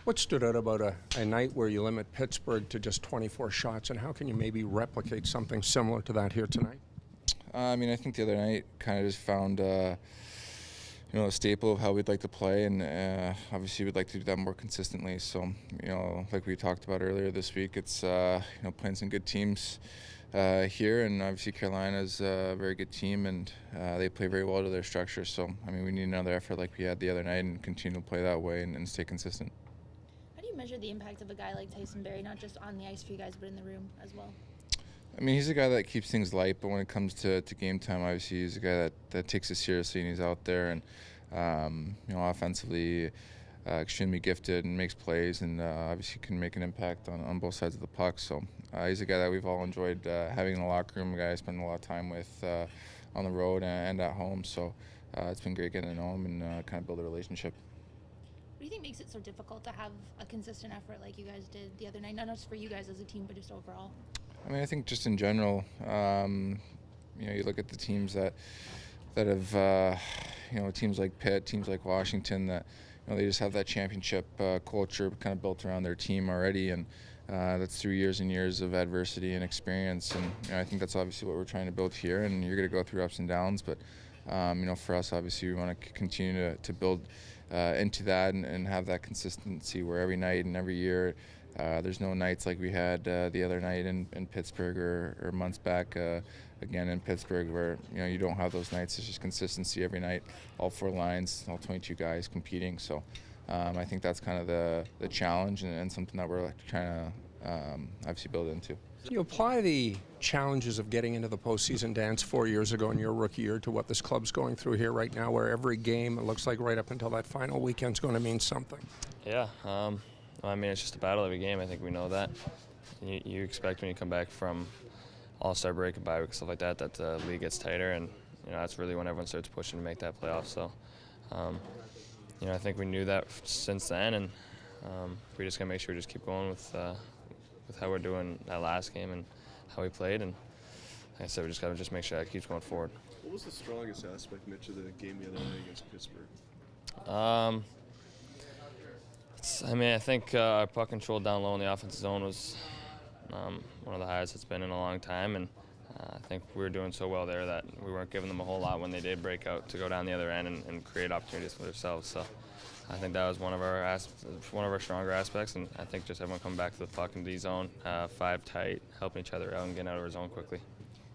What stood out about a night where you limit Pittsburgh to just 24 shots, and how can you maybe replicate something similar to that here tonight? I think the other night kind of just found a staple of how we'd like to play, and obviously we'd like to do that more consistently. So, like we talked about earlier this week, it's playing some good teams here, and obviously Carolina's a very good team, and they play very well to their structure. So, we need another effort like we had the other night, and continue to play that way and stay consistent. How do you measure the impact of a guy like Tyson Barrie, not just on the ice for you guys, but in the room as well? He's a guy that keeps things light, but when it comes to game time, obviously he's a guy that takes it seriously, and he's out there and offensively extremely gifted and makes plays, and obviously can make an impact on both sides of the puck. So he's a guy that we've all enjoyed having in the locker room, a guy I spend a lot of time with on the road and at home. So it's been great getting to know him and kind of build a relationship. What do you think makes it so difficult to have a consistent effort like you guys did the other night, not just for you guys as a team, but just overall? I think just in general, you look at the teams that have, teams like Pitt, teams like Washington, that they just have that championship culture kind of built around their team already, and that's through years and years of adversity and experience. And I think that's obviously what we're trying to build here. And you're going to go through ups and downs, but for us, obviously, we want to continue to build into that and have that consistency where every night and every year. There's no nights like we had the other night in Pittsburgh or months back again in Pittsburgh where you don't have those nights. It's just consistency every night, all 4 lines, all 22 guys competing. So I think that's kind of the challenge and something that we're trying to obviously build into. You apply the challenges of getting into the postseason dance 4 years ago in your rookie year to what this club's going through here right now, where every game, it looks like right up until that final weekend, is going to mean something. Yeah. It's just a battle every game. I think we know that. You expect when you come back from All-Star break and bye week, stuff like that the league gets tighter, and that's really when everyone starts pushing to make that playoff. So, I think we knew that since then, and we just gotta make sure we just keep going with how we're doing that last game and how we played. And like I said, we just gotta make sure that keeps going forward. What was the strongest aspect, Mitch, of the game the other night against Pittsburgh? I think our puck control down low in the offensive zone was one of the highest it's been in a long time, and I think we were doing so well there that we weren't giving them a whole lot when they did break out to go down the other end and create opportunities for themselves. So I think that was one of our stronger aspects, and I think just everyone coming back to the puck in D zone, 5 tight, helping each other out and getting out of our zone quickly.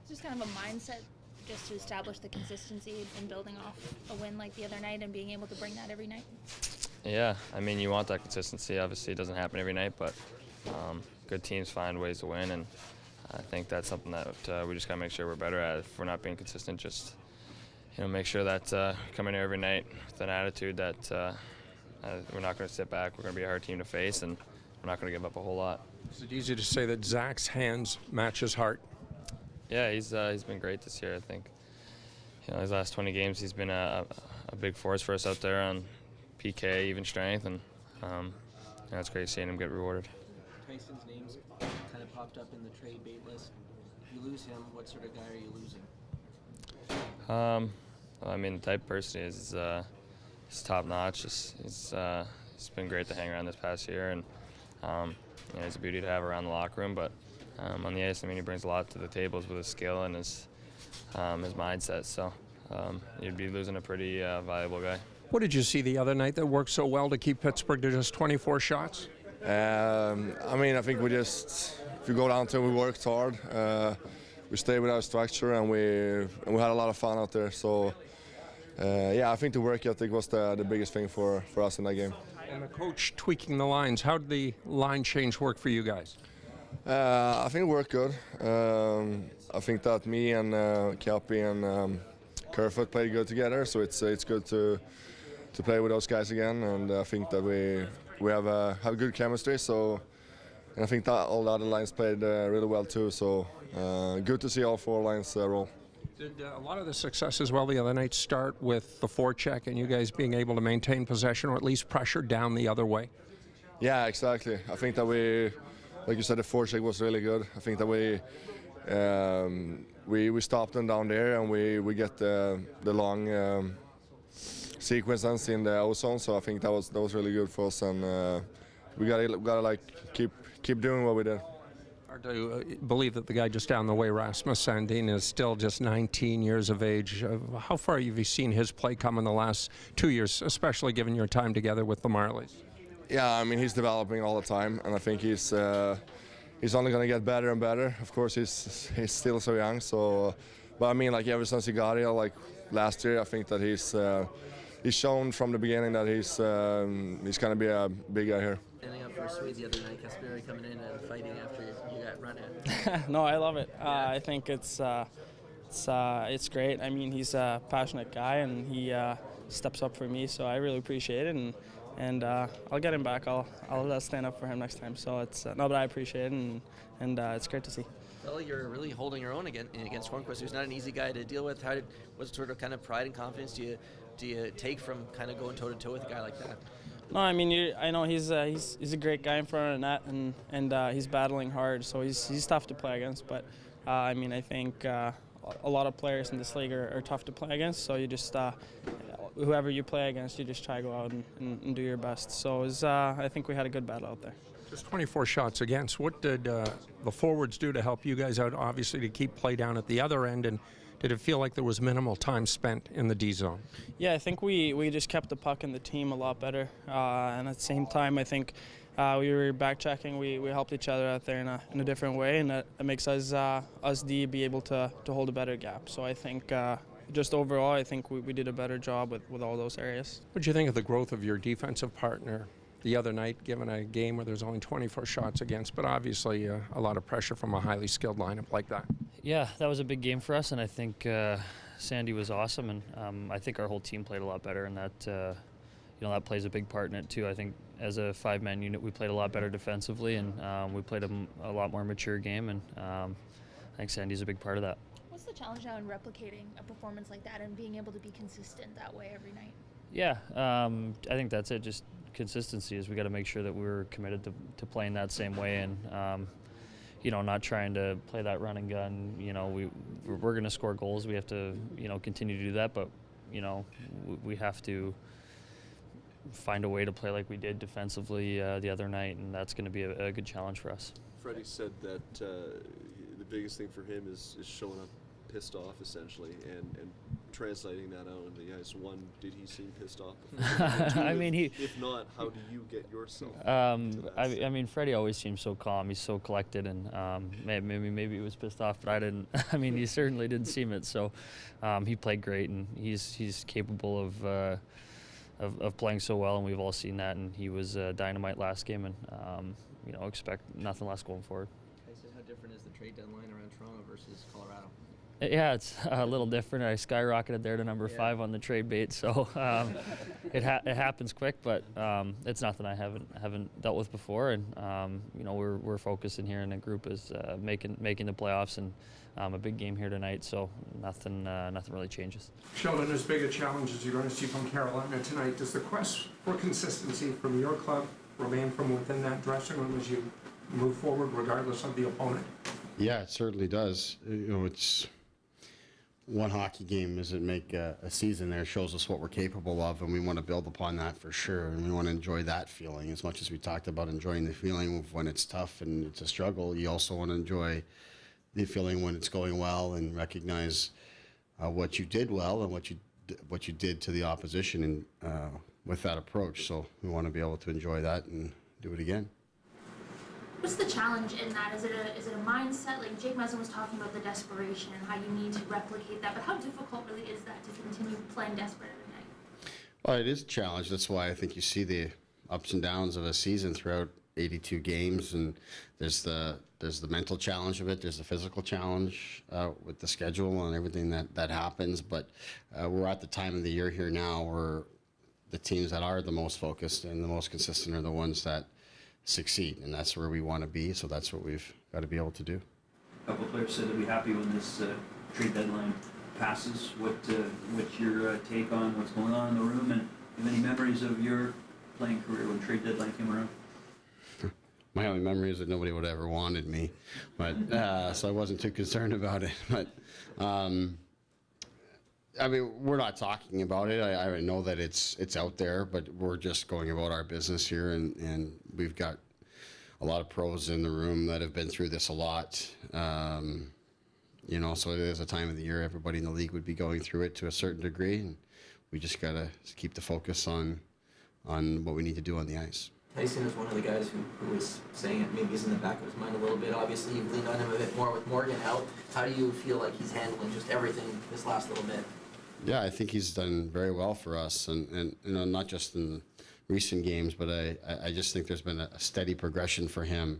It's just kind of a mindset just to establish the consistency and building off a win like the other night and being able to bring that every night. Yeah, you want that consistency. Obviously, it doesn't happen every night, but good teams find ways to win, and I think that's something that we just got to make sure we're better at. If we're not being consistent, just make sure that coming here every night with an attitude that we're not going to sit back. We're going to be a hard team to face, and we're not going to give up a whole lot. Is it easy to say that Zach's hands match his heart? Yeah, he's been great this year. I think his last 20 games, he's been a big force for us out there on PK, even strength, and it's great seeing him get rewarded. Tyson's name's kind of popped up in the trade bait list. If you lose him, what sort of guy are you losing? The type of person is he's top notch. He's been great to hang around this past year, and he's a beauty to have around the locker room. But on the ice, he brings a lot to the tables with his skill and his mindset. So you'd be losing a pretty valuable guy. What did you see the other night that worked so well to keep Pittsburgh to just 24 shots? I think if you go down to it, we worked hard. We stayed with our structure, and we had a lot of fun out there. So, I think the work ethic was the biggest thing for us in that game. And the coach tweaking the lines, how did the line change work for you guys? I think it worked good. I think that me and Kelpie and Kerfoot played good together, so it's good to play with those guys again, and I think that we have good chemistry. So, and I think that all the other lines played really well too. So good to see all 4 lines roll. Did a lot of the success as well the other night start with the forecheck and you guys being able to maintain possession or at least pressure down the other way? Yeah, exactly. I think that like you said, the forecheck was really good. I think that we stopped them down there, and we get the long sequences in the O zone. So I think that was really good for us, and we gotta like keep doing what we did. Hard to believe that the guy just down the way, Rasmus Sandin, is still just 19 years of age. How far have you seen his play come in the last 2 years, especially given your time together with the Marlies? Yeah, I mean, he's developing all the time, and I think he's only going to get better and better. Of course, he's still so young. So, but I mean, like ever since he got here, like last year, I think that he's shown from the beginning that he's going to be a big guy here. Ending up for a Swede the other night, Kasperi coming in and fighting after you got run at. No, I love it. I think it's great. I mean, he's a passionate guy, and he steps up for me, so I really appreciate it. And I'll get him back. I'll stand up for him next time. So it's no, but I appreciate it, and it's great to see. Well, you're really holding your own against Hornquist, who's not an easy guy to deal with. What sort of kind of pride and confidence do you take from kind of going toe to toe with a guy like that? No, I mean, I know he's a great guy in front of the net, and he's battling hard, so he's tough to play against. But I mean, I think a lot of players in this league are tough to play against. So you just whoever you play against, you just try to go out and do your best. So I think we had a good battle out there. Just 24 shots against. What did the forwards do to help you guys out, obviously, to keep play down at the other end? And did it feel like there was minimal time spent in the D zone? Yeah, I think we just kept the puck in the team a lot better. And at the same time, I think we were back-checking. We helped each other out there in a different way, and that makes us D be able to hold a better gap. So I think just overall, I think we did a better job with all those areas. What did you think of the growth of your defensive partner the other night, given a game where there's only 24 shots against, but obviously a lot of pressure from a highly skilled lineup like that? Yeah, that was a big game for us, and I think Sandy was awesome, and I think our whole team played a lot better, and that that plays a big part in it too. I think as a five-man unit, we played a lot better defensively, and we played a lot more mature game, and I think Sandy's a big part of that. What's the challenge now in replicating a performance like that and being able to be consistent that way every night? Yeah, I think that's it. Just consistency is we got to make sure that we're committed to playing that same way, and not trying to play that run and gun. We're going to score goals. We have to continue to do that, but we have to find a way to play like we did defensively the other night, and that's going to be a good challenge for us. Freddie said that the biggest thing for him is showing up pissed off, essentially, and translating that out on the ice. One, did he seem pissed off before? Two, I mean, if not, how do you get yourself to that? I mean, Freddie always seems so calm. He's so collected, and maybe he was pissed off, but I didn't. I mean, he certainly didn't seem it. So he played great, and he's capable of playing so well, and we've all seen that. And he was dynamite last game, and expect nothing less going forward. Tyson, how different is the trade deadline around Toronto versus Colorado? Yeah, it's a little different. I skyrocketed there to number 5 on the trade bait, so it happens quick, but it's nothing I haven't dealt with before, and we're focusing here in the group is making the playoffs, and a big game here tonight, so nothing really changes. Sheldon, as big a challenge as you're going to see from Carolina tonight, does the quest for consistency from your club remain from within that dressing room as you move forward, regardless of the opponent? Yeah, it certainly does. It's one hockey game doesn't make a season. There shows us what we're capable of, and we want to build upon that for sure. And we want to enjoy that feeling as much as we talked about enjoying the feeling of when it's tough and it's a struggle. You also want to enjoy the feeling when it's going well and recognize what you did well and what you did to the opposition, and with that approach. So we want to be able to enjoy that and do it again. What's the challenge in that? Is it a mindset? Like Jake Muzzin was talking about the desperation and how you need to replicate that, but how difficult really is that to continue playing desperate every night? Well, it is a challenge. That's why I think you see the ups and downs of a season throughout 82 games, and there's the mental challenge of it. There's the physical challenge with the schedule and everything that happens. But we're at the time of the year here now where the teams that are the most focused and the most consistent are the ones that succeed, and that's where we want to be. So that's what we've got to be able to do. A couple of players said they'll be happy when this trade deadline passes. What's your take on what's going on in the room, and any memories of your playing career when trade deadline came around? My only memory is that nobody would ever wanted me, but so I wasn't too concerned about it. But I mean, we're not talking about it. I know that it's out there, but we're just going about our business here, and we've got a lot of pros in the room that have been through this a lot. You know, so there's a time of the year everybody in the league would be going through it to a certain degree, and we just gotta keep the focus on what we need to do on the ice. Tyson is one of the guys who was saying it maybe is in the back of his mind a little bit. Obviously, you've leaned on him a bit more with Morgan out. How do you feel like he's handling just everything this last little bit? Yeah, I think he's done very well for us, and you know, not just in the recent games, but I just think there's been a steady progression for him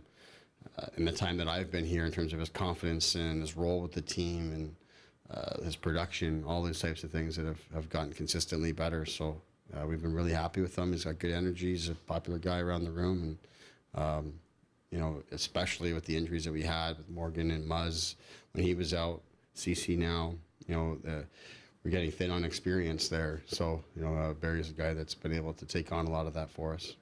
in the time that I've been here in terms of his confidence and his role with the team and his production, all those types of things that have gotten consistently better. So we've been really happy with him. He's got good energy. He's a popular guy around the room, and you know, especially with the injuries that we had with Morgan and Muzz when he was out, CC now, you know, we're getting thin on experience there. So, you know, Barrie's a guy that's been able to take on a lot of that for us.